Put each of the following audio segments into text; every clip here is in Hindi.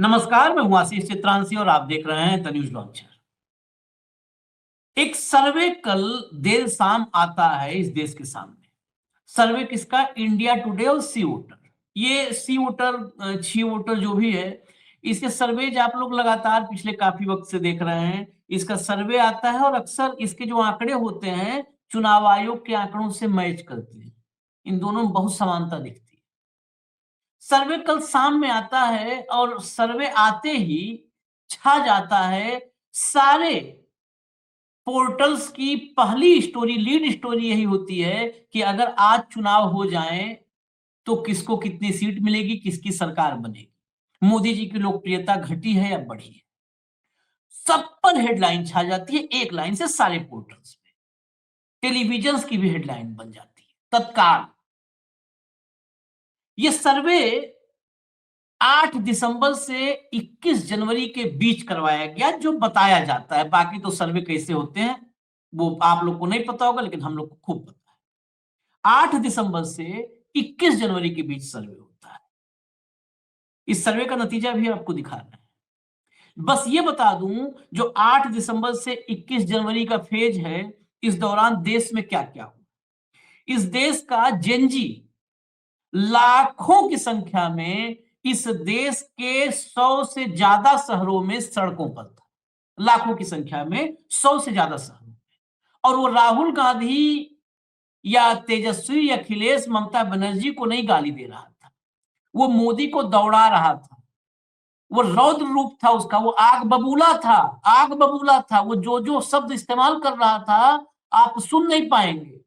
नमस्कार, मैं हूं आशीष चित्रांशी और आप देख रहे हैं द न्यूज लॉन्चर। एक सर्वे कल देर शाम आता है इस देश के सामने। सर्वे किसका? इंडिया टुडे और सी वोटर। ये सी वोटर छी वोटर जो भी है, इसके सर्वे आप लोग लगातार पिछले काफी वक्त से देख रहे हैं। इसका सर्वे आता है और अक्सर इसके जो आंकड़े होते हैं चुनाव आयोग के आंकड़ों से मैच करते हैं। इन दोनों में बहुत समानता दिखती है। सर्वे कल शाम में आता है और सर्वे आते ही छा जाता है सारे पोर्टल्स की पहली स्टोरी, लीड स्टोरी यही होती है कि अगर आज चुनाव हो जाए तो किसको कितनी सीट मिलेगी, किसकी सरकार बनेगी, मोदी जी की लोकप्रियता घटी है या बढ़ी है। सब पर हेडलाइन छा जाती है एक लाइन से सारे पोर्टल्स में। टेलीविजन की भी हेडलाइन बन जाती है तत्काल। ये सर्वे 8 दिसंबर से 21 जनवरी के बीच करवाया गया, जो बताया जाता है। बाकी तो सर्वे कैसे होते हैं वो आप लोग को नहीं पता होगा, लेकिन हम लोग को खूब पता है। 8 दिसंबर से 21 जनवरी के बीच सर्वे होता है। इस सर्वे का नतीजा भी आपको दिखा रहे हैं। बस ये बता दूं, जो 8 दिसंबर से 21 जनवरी का फेज है, इस दौरान देश में क्या क्या हुआ। इस देश का जेनजी लाखों की संख्या में इस देश के 100 से ज्यादा शहरों में सड़कों पर था। लाखों की संख्या में 100 से ज्यादा शहरों में। और वो राहुल गांधी या तेजस्वी या अखिलेश ममता बनर्जी को नहीं गाली दे रहा था, वो मोदी को दौड़ा रहा था। वो रौद्र रूप था उसका, वो आग बबूला था। आग बबूला था वो, जो जो शब्द इस्तेमाल कर रहा था आप सुन नहीं पाएंगे।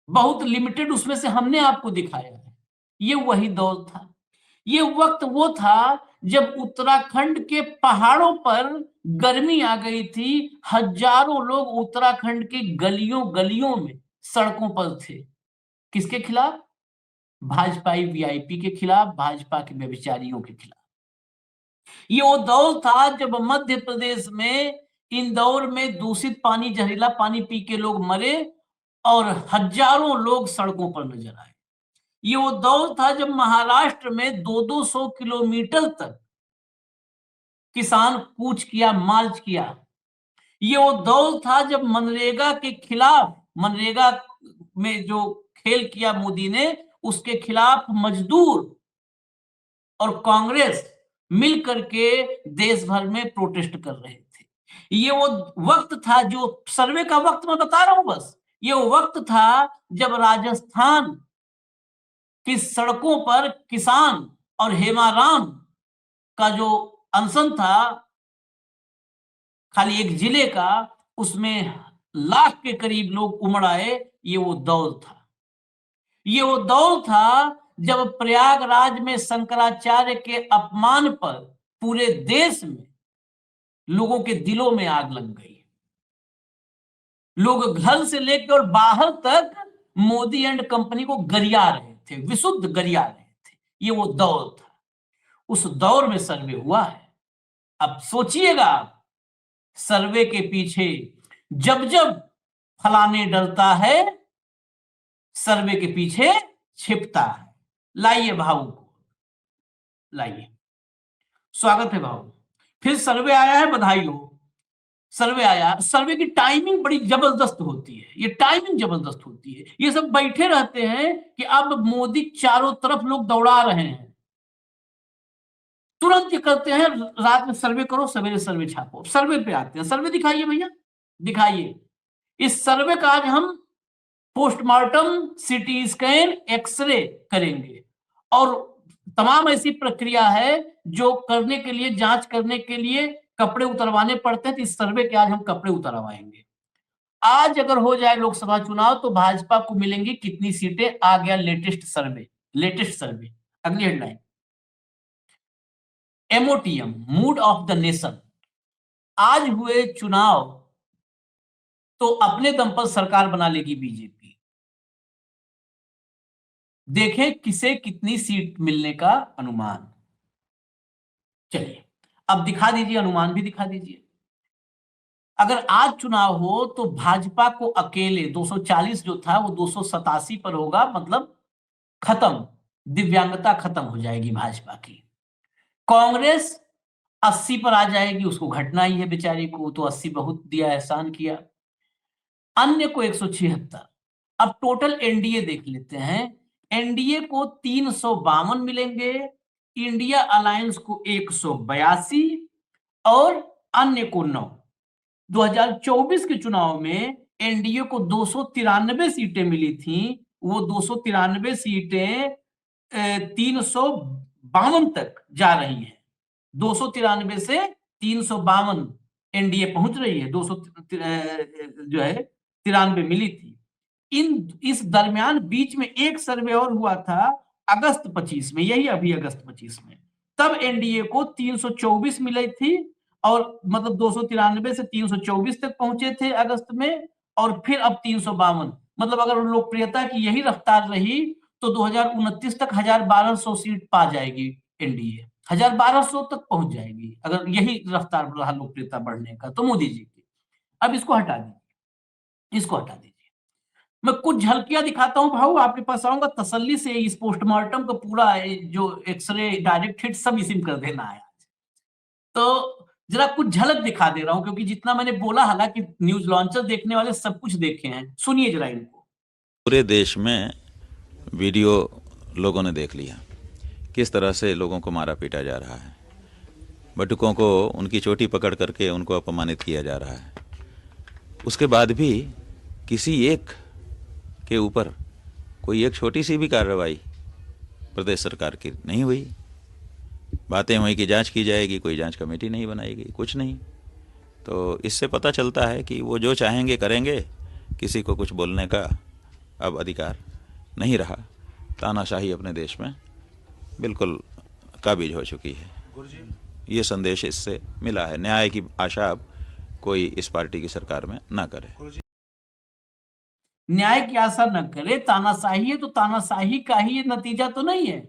बहुत लिमिटेड उसमें से हमने आपको दिखाया है। ये वही दौर था। ये वक्त वो था जब उत्तराखंड के पहाड़ों पर गर्मी आ गई थी। हजारों लोग उत्तराखंड के गलियों गलियों में सड़कों पर थे। किसके खिलाफ? भाजपाई वीआईपी के खिलाफ, भाजपा के व्यभिचारियों के खिलाफ। ये वो दौर था जब मध्य प्रदेश में इंदौर में दूषित पानी, जहरीला पानी पी के लोग मरे और हजारों लोग सड़कों पर नजर आए। ये वो दौर था जब महाराष्ट्र में 200 किलोमीटर तक किसान कूच किया, मार्च किया। ये वो दौर था जब मनरेगा के खिलाफ, मनरेगा में जो खेल किया मोदी ने, उसके खिलाफ मजदूर और कांग्रेस मिल करके देश भर में प्रोटेस्ट कर रहे थे। ये वो वक्त था, जो सर्वे का वक्त मैं बता रहा हूं बस, ये वो वक्त था जब राजस्थान की सड़कों पर किसान और हेमाराम का जो अनशन था, खाली एक जिले का, उसमें लाख के करीब लोग उमड़ आए। ये वो दौर था। ये वो दौर था जब प्रयागराज में शंकराचार्य के अपमान पर पूरे देश में लोगों के दिलों में आग लग गई। लोग घर से लेकर बाहर तक मोदी एंड कंपनी को गरिया रहे थे, विशुद्ध गरिया रहे थे। ये वो दौर था। उस दौर में सर्वे हुआ है। अब सोचिएगा आप, सर्वे के पीछे जब जब फलाने डरता है, सर्वे के पीछे छिपता है। लाइए भाऊ को, लाइए। स्वागत है भाऊ। फिर सर्वे आया है, बधाई हो। सर्वे आया, सर्वे की टाइमिंग बड़ी जबरदस्त होती है। ये टाइमिंग जबरदस्त होती है। ये सब बैठे रहते हैं कि अब मोदी चारों तरफ लोग दौड़ा रहे हैं, तुरंत ये करते हैं, रात में सर्वे करो, सवेरे सर्वे छापो। सर्वे पे आते हैं। सर्वे दिखाइए भैया, दिखाइए। इस सर्वे का आज हम पोस्टमार्टम, सीटी स्कैन, एक्सरे करेंगे और तमाम ऐसी प्रक्रिया है जो करने के लिए, जांच करने के लिए कपड़े उतरवाने पड़ते हैं। तो इस सर्वे के आज हम कपड़े उतरवाएंगे। आज अगर हो जाए लोकसभा चुनाव तो भाजपा को मिलेंगी कितनी सीटें? आ गया लेटेस्ट सर्वे। लेटेस्ट सर्वे, अगली headline. MOTM, mood of the nation. आज हुए चुनाव तो अपने दम पर सरकार बना लेगी बीजेपी। देखें किसे कितनी सीट मिलने का अनुमान। चलिए अब दिखा दीजिए, अनुमान भी दिखा दीजिए। अगर आज चुनाव हो तो भाजपा को अकेले 240 जो था वो 287 पर होगा, मतलब खत्म, दिव्यांगता खत्म हो जाएगी भाजपा की। कांग्रेस 80 पर आ जाएगी, उसको घटना ही है बेचारी को, तो 80 बहुत दिया, एहसान किया। अन्य को 176। अब टोटल एनडीए देख लेते हैं। एनडीए को 352 मिलेंगे, इंडिया अलायंस को 182 और अन्य को 9। 2024 के चुनाव में एनडीए को 293 सीटें मिली थी, वो 293 सीटें 352 तक जा रही हैं। 293 से 352 एनडीए पहुंच रही है, 200 जो है 93 मिली थी। इस दरमियान बीच में एक सर्वे और हुआ था अगस्त 25 में, यही अभी अगस्त 25 में, तब एनडीए को 324 मिली थी, और मतलब 293 से 324 तक पहुंचे थे अगस्त में, और फिर अब 352। मतलब अगर लोकप्रियता की यही रफ्तार रही तो 2029 तक 1200 सीट पा जाएगी एनडीए, 1200 तक पहुंच जाएगी अगर यही रफ्तार रहा लोकप्रियता बढ़ने का तो मोदी जी की। अब इसको हटा दीजिए, इसको हटा दीजिए। मैं कुछ झलकियां दिखाता हूं भाऊ, आपके पास आऊंगा तसल्ली से। इस पोस्टमार्टम का पूरा जो एक्सरे डायरेक्ट हिट सब इसी में कर देना है आज। तो जरा कुछ झलक दिखा दे रहा हूं, क्योंकि जितना मैंने बोला, हालांकि न्यूज लॉन्चर देखने वाले सब कुछ देखे हैं, सुनिए जरा इनको। पूरे देश में वीडियो लोगों ने देख लिया, किस तरह से लोगों को मारा पीटा जा रहा है, बटुकों को उनकी चोटी पकड़ करके उनको अपमानित किया जा रहा है। उसके बाद भी किसी एक के ऊपर कोई एक छोटी सी भी कार्रवाई प्रदेश सरकार की नहीं हुई। बातें हुई कि जांच की जाएगी, कोई जांच कमेटी नहीं बनाई गई, कुछ नहीं। तो इससे पता चलता है कि वो जो चाहेंगे करेंगे, किसी को कुछ बोलने का अब अधिकार नहीं रहा। तानाशाही अपने देश में बिल्कुल काबिज हो चुकी है। ये संदेश इससे मिला है। न्याय की आशा अब कोई इस पार्टी की सरकार में ना करे। न्याय की आशा न करे, तानाशाही है तो तानाशाही का ही नतीजा तो नहीं है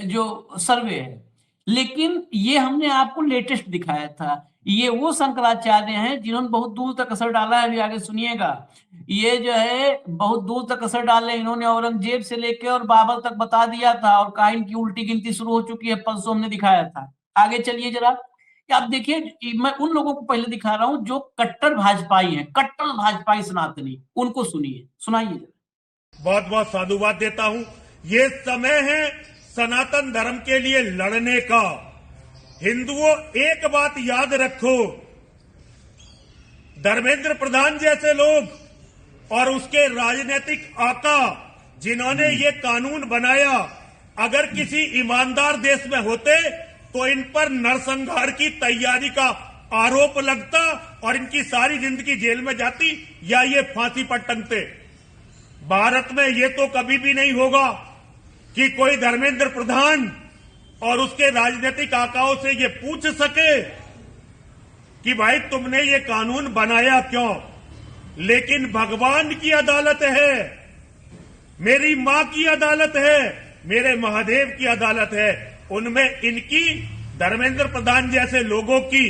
जो सर्वे है। लेकिन ये हमने आपको लेटेस्ट दिखाया था। ये वो शंकराचार्य हैं जिन्होंने बहुत दूर तक असर डाला है, अभी आगे सुनिएगा। ये जो है बहुत दूर तक असर डाले इन्होंने, औरंगजेब से लेकर और बाबर तक बता दिया था, और कहा इनकी उल्टी गिनती शुरू हो चुकी है, परसों हमने दिखाया था। आगे चलिए जरा। आप देखिए, मैं उन लोगों को पहले दिखा रहा हूं जो कट्टर भाजपाई हैं, कट्टर भाजपाई सनातनी, उनको सुनिए, सुनाइए। बहुत बहुत साधुवाद देता हूं। ये समय है सनातन धर्म के लिए लड़ने का। हिंदुओं, एक बात याद रखो, धर्मेंद्र प्रधान जैसे लोग और उसके राजनीतिक आका जिन्होंने ये कानून बनाया, अगर किसी ईमानदार देश में होते तो इन पर नरसंहार की तैयारी का आरोप लगता और इनकी सारी जिंदगी जेल में जाती या ये फांसी पर टंगते। भारत में ये तो कभी भी नहीं होगा कि कोई धर्मेंद्र प्रधान और उसके राजनीतिक आकाओं से ये पूछ सके कि भाई तुमने ये कानून बनाया क्यों। लेकिन भगवान की अदालत है, मेरी मां की अदालत है, मेरे महादेव की अदालत है, उनमें इनकी, धर्मेंद्र प्रधान जैसे लोगों की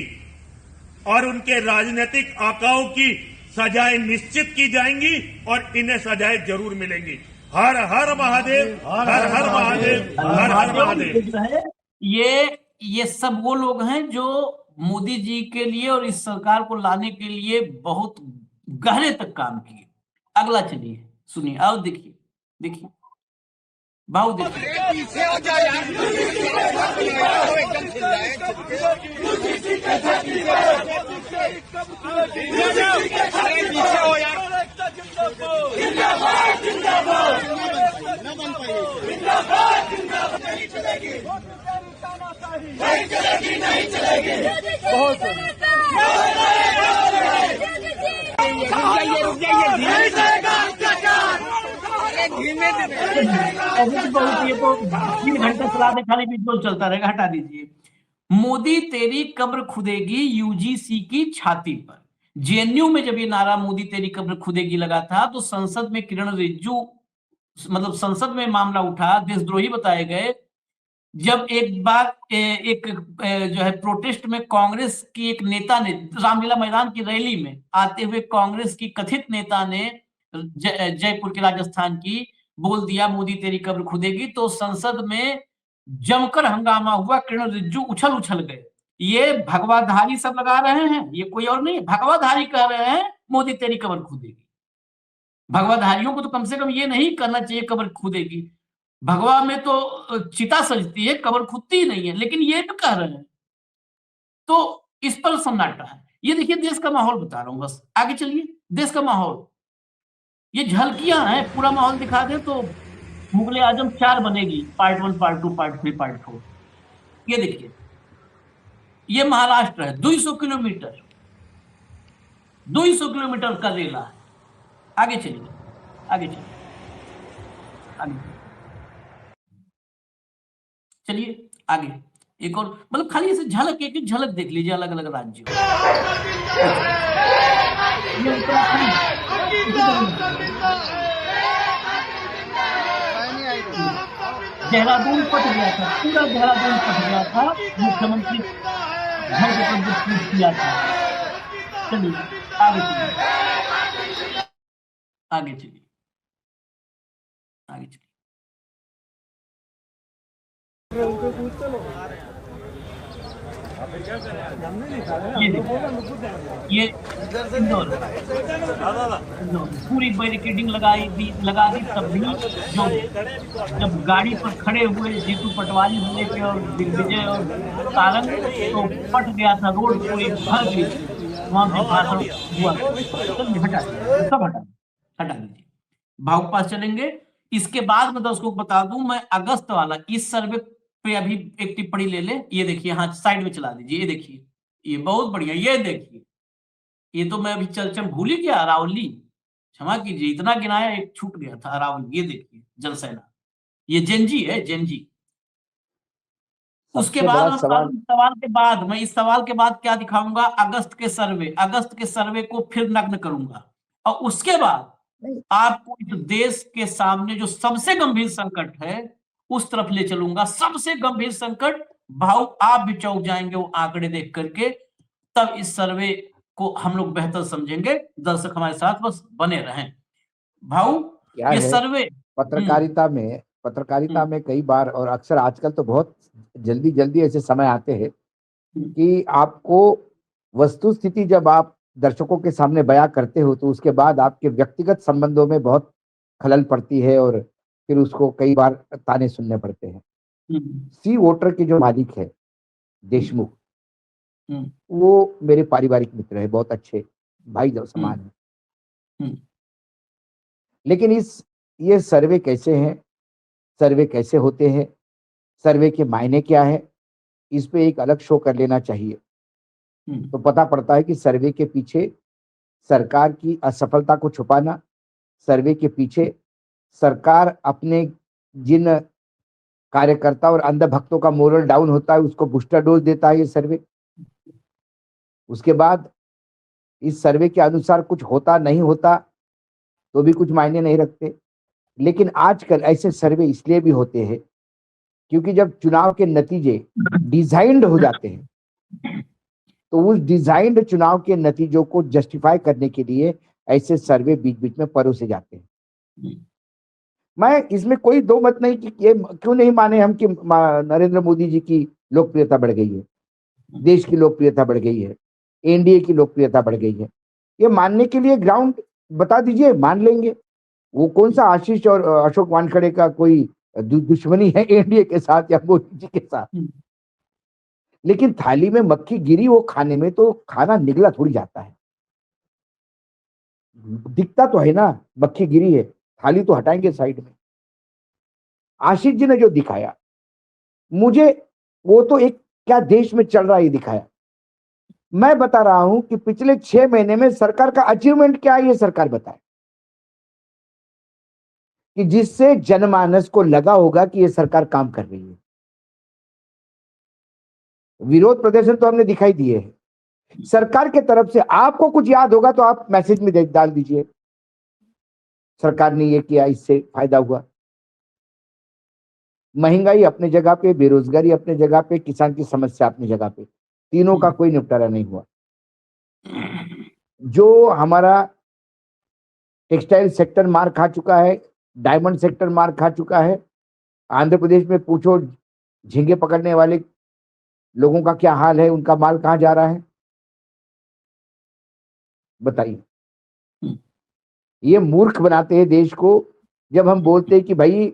और उनके राजनीतिक आकाओं की सजाएं निश्चित की जाएंगी और इन्हें सजाएं जरूर मिलेंगी। हर हर महादेव, हर हर महादेव, हर हर महादेव। ये सब वो लोग हैं जो मोदी जी के लिए और इस सरकार को लाने के लिए बहुत गहरे तक काम किए। अगला चलिए, सुनिए और देखिए, देखिए भाव देखिए। नहीं चलेगी। बहुत ये तो 3 घंटे चला दे, खाली विजुअल चलता रहेगा, हटा दीजिए। मोदी तेरी कब्र खुदेगी यूजीसी की छाती पर। जेएनयू में जब ये नारा मोदी तेरी कब्र खुदेगी लगा था तो संसद में किरण रिजिजू, मतलब संसद में मामला उठा, देशद्रोही बताए गए। जब एक बार एक जो है प्रोटेस्ट में कांग्रेस की एक नेता ने, रामलीला मैदान की रैली में आते हुए कांग्रेस की कथित नेता ने जयपुर के, राजस्थान की, बोल दिया मोदी तेरी कब्र खुदेगी, तो संसद में जमकर हंगामा हुआ, किरण रिज्जू उछल उछल गए। ये भगवाधारी सब लगा रहे हैं, ये कोई और नहीं है, भगवाधारी कह रहे हैं मोदी तेरी कमर खुदेगी। भगवाधारियों को तो कम से कम ये नहीं करना चाहिए कमर खुदेगी। भगवा में तो चिता सजती है, कमर खुदती ही नहीं है, लेकिन ये भी कह रहे हैं, तो इस पर सन्नाटा है। ये देखिए देश का माहौल बता रहा हूं, बस आगे चलिए। देश का माहौल, ये झलकियां हैं, पूरा माहौल दिखा दे तो मुगले आजम 4 बनेगी, पार्ट 1, पार्ट 2, पार्ट 3, पार्ट 4। ये देखिए, ये महाराष्ट्र है, 200 किलोमीटर 200 किलोमीटर का रेला है। आगे चलिए, आगे चलिए, आगे चलिए, आगे एक और, मतलब खाली ऐसे झलक, एक झलक देख लीजिए अलग अलग राज्यों। ये देहरादून पट गया था, पूरा देहरादून पट गया था, मुख्यमंत्री घर के पर ट्वीट किया था। चलिए आगे चलिए, आगे चलिए, आगे चलिए। ये देखिए, ये इंदौर पूरी बैरिकेडिंग लगा दी तब भी जो जब गाड़ी पर खड़े हुए जीतू पटवारी जिले के और दिग्विजय और सारंग, तो पट गया था, रोड पूरी भर गई, वहां से भाषण हुआ। हटा दीजिए, सब हटा दीजिए, भाव पास चलेंगे। इसके बाद मैं दोस्तों को बता दूं, मैं अगस्त वाला इस सर्वे पे अभी एक टिप्पणी ले ले। ये देखिए, हाँ साइड में चला दीजिए, ये देखिए, ये बहुत बढ़िया, ये देखिए, ये तो मैं अभी चल भूल ही गया, अरावली, क्षमा कीजिए, इतना गिनाया एक छूट गया था, अरावली। ये देखिए जल सेना, ये जेनजी है, जेनजी। उसके बाद सवाल के बाद मैं इस सवाल के बाद क्या दिखाऊंगा, अगस्त के सर्वे को फिर नग्न करूंगा, और उसके बाद आपको इस देश के सामने जो सबसे गंभीर संकट है उस तरफ ले चलूंगा। सबसे गंभीर संकट, भाव आप भी चौंक जाएंगे वो आंकड़े देख करके, तब इस सर्वे को हम लोग बेहतर समझेंगे। दर्शक हमारे साथ बस बने रहें। भाव ये सर्वे पत्रकारिता में कई बार और अक्सर आजकल तो बहुत जल्दी ऐसे समय आते हैं कि आपको वस्तु स्थिति जब आप दर्शकों के सामने बयां करते हो तो उसके बाद आपके व्यक्तिगत संबंधों में बहुत खलल पड़ती है और फिर उसको कई बार ताने सुनने पड़ते हैं। सी वोटर के जो मालिक है देशमुख, वो मेरे पारिवारिक मित्र है, बहुत अच्छे भाई जो समान है। लेकिन ये सर्वे कैसे हैं, सर्वे कैसे होते हैं, सर्वे के मायने क्या है, इस पे एक अलग शो कर लेना चाहिए। तो पता पड़ता है कि सर्वे के पीछे सरकार की असफलता को छुपाना, सर्वे के पीछे सरकार अपने जिन कार्यकर्ता और अंध भक्तों का मोरल डाउन होता है उसको बूस्टर डोज देता है ये सर्वे। उसके बाद इस सर्वे के अनुसार कुछ होता नहीं होता तो भी कुछ मायने नहीं रखते। लेकिन आजकल ऐसे सर्वे इसलिए भी होते हैं क्योंकि जब चुनाव के नतीजे डिजाइंड हो जाते हैं तो उस डिजाइंड चुनाव के नतीजों को जस्टिफाई करने के लिए ऐसे सर्वे बीच बीच में परोसे जाते हैं। मैं इसमें कोई दो मत नहीं कि ये क्यों नहीं माने हम कि नरेंद्र मोदी जी की लोकप्रियता बढ़ गई है, देश की लोकप्रियता बढ़ गई है, एनडीए की लोकप्रियता बढ़ गई है। ये मानने के लिए ग्राउंड बता दीजिए, मान लेंगे। वो कौन सा आशीष और अशोक वानखेड़े का कोई दुश्मनी है एनडीए के साथ या मोदी जी के साथ। लेकिन थाली में मक्खी गिरी, वो खाने में तो खाना निगला थोड़ी जाता है, दिखता तो है ना मक्खी गिरी है, थाली तो हटाएंगे साइड में। आशीष जी ने जो दिखाया मुझे, वो तो एक क्या देश में चल रहा है ये दिखाया। मैं बता रहा हूं कि पिछले 6 महीने में सरकार का अचीवमेंट क्या है ये सरकार बताए, कि जिससे जनमानस को लगा होगा कि ये सरकार काम कर रही है। विरोध प्रदर्शन तो हमने दिखाई दिए हैं। सरकार के तरफ से आपको कुछ याद होगा तो आप मैसेज में डाल दीजिए, सरकार ने ये किया, इससे फायदा हुआ। महंगाई अपने जगह पे, बेरोजगारी अपने जगह पे, किसान की समस्या अपनी जगह पे, तीनों का कोई निपटारा नहीं हुआ। जो हमारा टेक्सटाइल सेक्टर मार खा चुका है, डायमंड सेक्टर मार खा चुका है। आंध्र प्रदेश में पूछो झींगे पकड़ने वाले लोगों का क्या हाल है, उनका माल कहां जा रहा है, बताइए। ये मूर्ख बनाते हैं देश को जब हम बोलते हैं कि भाई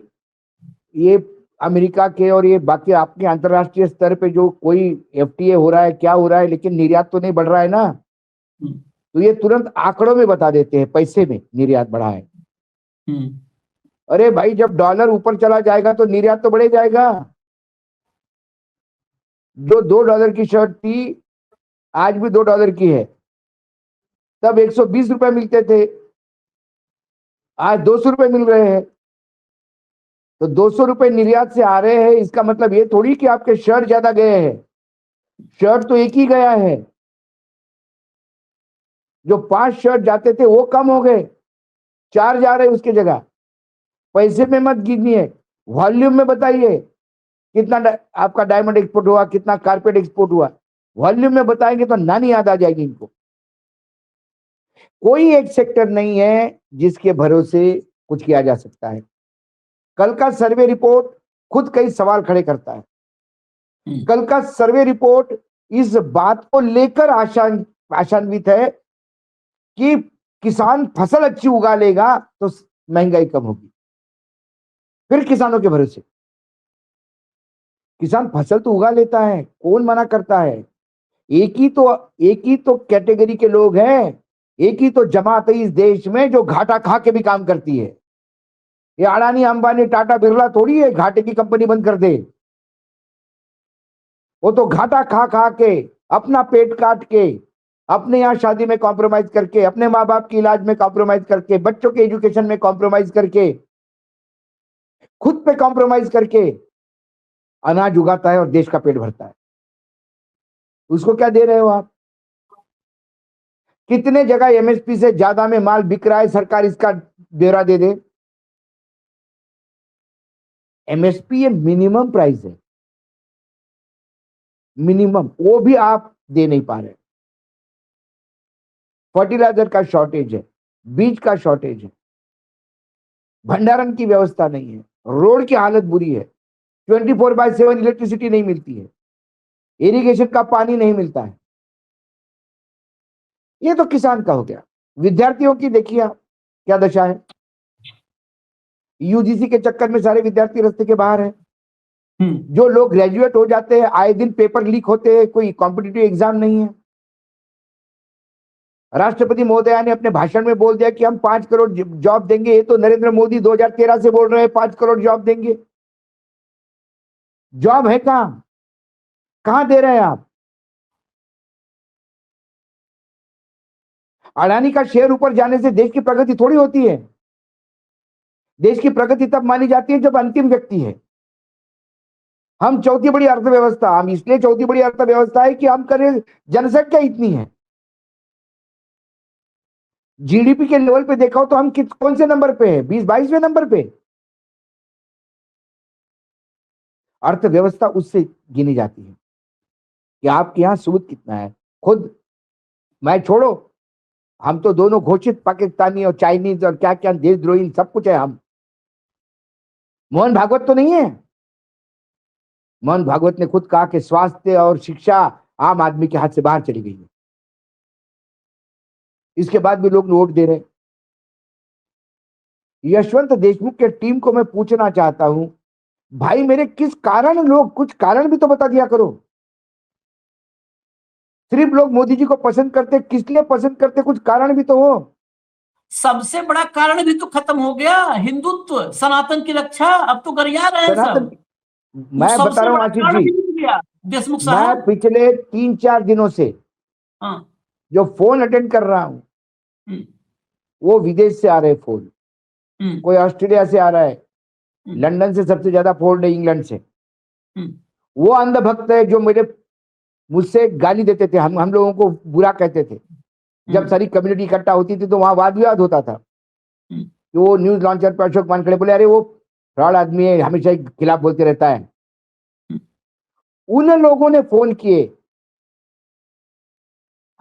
ये अमेरिका के और ये बाकी आपके अंतरराष्ट्रीय स्तर पे जो कोई एफटीए हो रहा है, क्या हो रहा है, लेकिन निर्यात तो नहीं बढ़ रहा है ना। तो ये तुरंत आंकड़ों में बता देते हैं, पैसे में निर्यात बढ़ा है। अरे भाई, जब डॉलर ऊपर चला जाएगा तो निर्यात तो बढ़े जाएगा। जो $2 की शर्ट थी आज भी $2 की है, तब 120 रुपए मिलते थे, आज 200 रुपए मिल रहे हैं। तो 200 रुपए निर्यात से आ रहे हैं, इसका मतलब ये थोड़ी कि आपके शर्ट ज्यादा गए हैं। शर्ट तो एक ही गया है, जो 5 शर्ट जाते थे वो कम हो गए, 4 जा रहे उसके जगह। पैसे में मत गिनिए, वॉल्यूम में बताइए कितना आपका डायमंड एक्सपोर्ट हुआ, कितना कारपेट एक्सपोर्ट हुआ। वॉल्यूम में बताएंगे तो नानी याद आ जाएगी इनको। कोई एक सेक्टर नहीं है जिसके भरोसे कुछ किया जा सकता है। कल का सर्वे रिपोर्ट खुद कई सवाल खड़े करता है। कल का सर्वे रिपोर्ट इस बात को लेकर आशान्वित है कि किसान फसल अच्छी उगा लेगा तो महंगाई कम होगी। फिर किसानों के भरोसे, किसान फसल तो उगा लेता है, कौन मना करता है। एक ही तो कैटेगरी के लोग हैं, एक ही तो जमात है इस देश में जो घाटा खा के भी काम करती है। ये अडानी, अंबानी, टाटा, बिरला थोड़ी है घाटे की कंपनी बंद कर दे। वो तो घाटा खा खा के, अपना पेट काट के, अपने यहाँ शादी में कॉम्प्रोमाइज करके, अपने माँ बाप के इलाज में कॉम्प्रोमाइज करके, बच्चों के एजुकेशन में कॉम्प्रोमाइज करके, खुद पे कॉम्प्रोमाइज करके अनाज उगाता है और देश का पेट भरता है। उसको क्या दे रहे हो आप? कितने जगह एमएसपी से ज्यादा में माल बिक रहा है, सरकार इसका ब्यौरा दे दे। एमएसपी ये मिनिमम प्राइस है, मिनिमम, वो भी आप दे नहीं पा रहे। फर्टिलाइजर का शॉर्टेज है, बीज का शॉर्टेज है, भंडारण की व्यवस्था नहीं है, रोड की हालत बुरी है, 24/7 इलेक्ट्रिसिटी नहीं मिलती है, इरिगेशन का पानी नहीं मिलता है। ये तो किसान का हो गया। विद्यार्थियों की देखिए आप क्या दशा है। यूजीसी के चक्कर में सारे विद्यार्थी रास्ते के बाहर है। जो लोग ग्रेजुएट हो जाते हैं, आए दिन पेपर लीक होते हैं, कोई कॉम्पिटिटिव एग्जाम नहीं है। राष्ट्रपति महोदया ने अपने भाषण में बोल दिया कि हम 5 करोड़ जॉब देंगे। ये तो नरेंद्र मोदी 2013 से बोल रहे हैं 5 करोड़ जॉब देंगे। जॉब है कहां दे रहे हैं आप? अडानी का शेयर ऊपर जाने से देश की प्रगति थोड़ी होती है। देश की प्रगति तब मानी जाती है जब अंतिम व्यक्ति है। हम चौथी बड़ी अर्थव्यवस्था, हम इसलिए चौथी बड़ी अर्थव्यवस्था है कि हम करें, जनसंख्या इतनी है। जीडीपी के लेवल पे देखा हो तो हम कौन से नंबर पे हैं? 20-22वें नंबर पे। अर्थव्यवस्था उससे गिनी जाती है कि आपके यहां सूद कितना है। खुद मैं छोड़ो, हम तो दोनों घोषित पाकिस्तानी और चाइनीज और क्या क्या देशद्रोही सब कुछ है हम। मोहन भागवत तो नहीं है। मोहन भागवत ने खुद कहा कि स्वास्थ्य और शिक्षा आम आदमी के हाथ से बाहर चली गई है। इसके बाद भी लोग वोट दे रहे। यशवंत देशमुख के टीम को मैं पूछना चाहता हूं, भाई मेरे किस कारण, लोग कुछ कारण भी तो बता दिया करो। सिर्फ लोग मोदी जी को पसंद करते, किस लिए पसंद करते, कुछ कारण भी तो हो। सबसे बड़ा कारण भी तो खत्म हो गया, हिंदुत्व, सनातन की रक्षा। अब तो गरिया रहे हैं सनातन, सब। मैं बता रहा हूं आशीष जी, देशमुख मैं साहब, पिछले 3-4 दिनों से हाँ, जो फोन अटेंड कर रहा हूं हम्म, वो विदेश से आ रहे फोन। कोई ऑस्ट्रेलिया से आ रहा है, लंदन से सबसे ज्यादा फोन है, इंग्लैंड से। वो अंधभक्त है जो मुझसे गाली देते थे, हम लोगों को बुरा कहते थे। जब सारी कम्युनिटी इकट्ठा होती थी तो वहां वाद विवाद होता था। तो वो न्यूज लॉन्चर पर अशोक वानखेड़े बोले, अरे वो फ्रॉड आदमी है, हमेशा ही खिलाफ बोलते रहता है। उन लोगों ने फोन किए,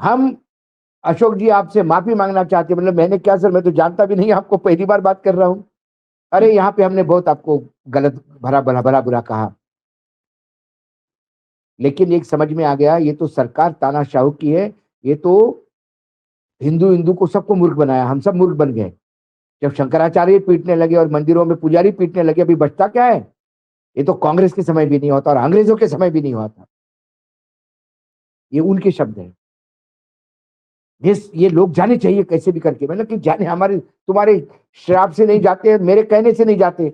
हम अशोक जी आपसे माफी मांगना चाहते हैं। मतलब मैंने क्या सर, मैं तो जानता भी नहीं, आपको पहली बार बात कर रहा हूं। अरे यहाँ पे हमने बहुत आपको गलत भला बुरा कहा। लेकिन एक समझ में आ गया, ये तो सरकार तानाशाह की है, ये तो हिंदू हिंदू को सबको मूर्ख बनाया, हम सब मूर्ख बन गए। जब शंकराचार्य पीटने लगे और मंदिरों में पुजारी पीटने लगे, अभी बचता क्या है? ये तो कांग्रेस के समय भी नहीं होता और अंग्रेजों के समय भी नहीं हुआ था। ये उनके शब्द हैं। ये लोग जाने चाहिए कैसे भी करके, मतलब कि जाने, हमारे तुम्हारे श्राप से नहीं जाते, मेरे कहने से नहीं जाते,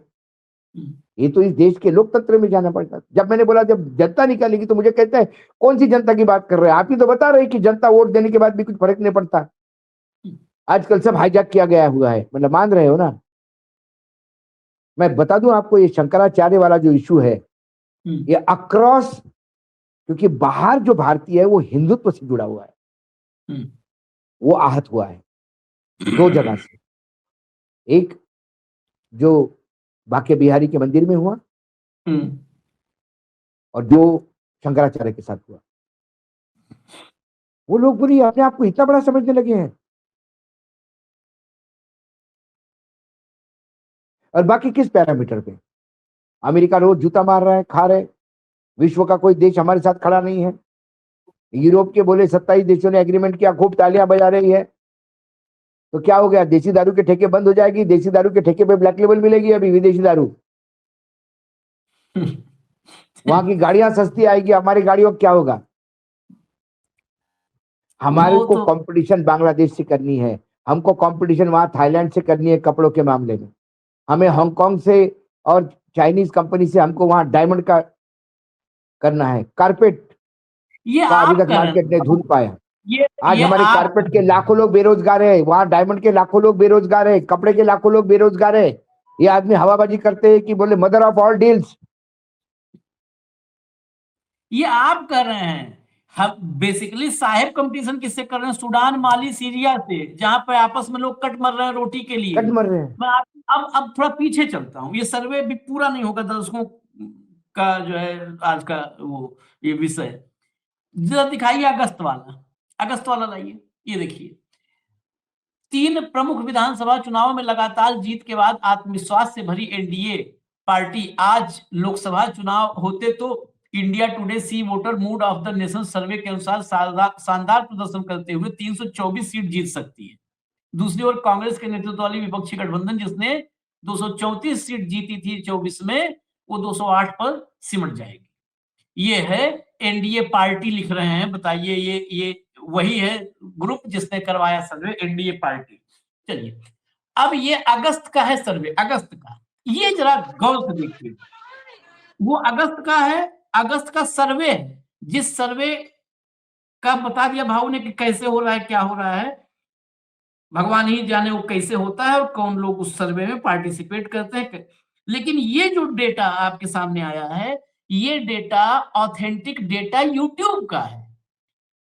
ये तो इस देश के लोकतंत्र में जाना पड़ता। जब मैंने बोला जब जनता निकालेगी, तो मुझे कहते हैं कौन सी जनता की बात कर रहे हैं आप? ही तो बता रहे कि जनता वोट देने के बाद भी कुछ फर्क नहीं पड़ता। आजकल सब हाईजैक किया गया हुआ है, मतलब मान रहे हो ना। मैं बता दूं आपको, ये शंकराचार्य वाला जो इशू है, ये अक्रॉस, क्योंकि बाहर जो भारतीय है वो हिंदुत्व से जुड़ा हुआ है, वो आहत हुआ है दो जगह से। एक जो बांके बिहारी के मंदिर में हुआ, और जो शंकराचार्य के साथ हुआ। वो लोग पूरी अपने आप को इतना बड़ा समझने लगे हैं, और बाकी किस पैरामीटर पे? अमेरिका रोज जूता मार रहा है, खा रहे, विश्व का कोई देश हमारे साथ खड़ा नहीं है। यूरोप के बोले 27 देशों ने एग्रीमेंट किया, खूब तालियां बजा रही है। तो क्या हो गया? देसी दारू के ठेके बंद हो जाएगी, देसी दारू के ठेके पे ब्लैक लेबल मिलेगी अभी, विदेशी दारू। वहां की गाड़ियां सस्ती आएगी, हमारी गाड़ियों का क्या होगा? हमारे को कंपटीशन बांग्लादेश से करनी है, हमको कंपटीशन वहां थाईलैंड से करनी है कपड़ों के मामले में। हमें हांगकांग से और चाइनीज कंपनी से हमको वहां डायमंड का करना है। कारपेट ये का अभी आप तक कर रहे मार्केट ने ढूंढ पाया। ये आज ये हमारे आप कारपेट के लाखों लोग बेरोजगार है, वहां डायमंड के लाखों लोग बेरोजगार है, कपड़े के लाखों लोग बेरोजगार है। ये आदमी हवाबाजी करते हैं कि बोले मदर ऑफ ऑल डील्स। ये आप कर रहे हैं। हम बेसिकली साहेब कंपटीशन किससे कर रहे हैं? सूडान, माली, सीरिया से, जहां पे आपस में लोग कट मर रहे हैं रोटी के लिए। कट मर रहे हैं। मैं अब थोड़ा पीछे चलता हूँ, ये सर्वे भी पूरा नहीं होगा, दर्शकों का जो है आज का वो ये विषय जरा दिखाइए। अगस्त वाला लाइए। ये देखिए, 3 प्रमुख विधानसभा चुनावों में लगातार जीत के बाद आत्मविश्वास से भरी एनडीए पार्टी आज लोकसभा चुनाव होते तो India Today C voter mood of the nation survey के अनुसार शानदार प्रदर्शन करते हुए 324 सीट जीत सकती है। दूसरी ओर कांग्रेस के नेतृत्व वाली विपक्षी गठबंधन, जिसने 234 सीट जीती थी 24 में, वो 208 पर सिमट जाएगी। ये है एनडीए पार्टी लिख रहे हैं। बताइए, ये वही है ग्रुप जिसने करवाया सर्वे, एनडीए पार्टी। चलिए, अब ये अगस्त का है सर्वे, अगस्त का। ये जरा गौर से देखिए, वो अगस्त का है, अगस्त का सर्वे है। जिस सर्वे का बता दिया भाऊ ने कि कैसे हो रहा है, क्या हो रहा है, भगवान ही जाने वो कैसे होता है और कौन लोग उस सर्वे में पार्टिसिपेट करते हैं। लेकिन ये जो डेटा आपके सामने आया है, ये डेटा ऑथेंटिक डेटा यूट्यूब का है,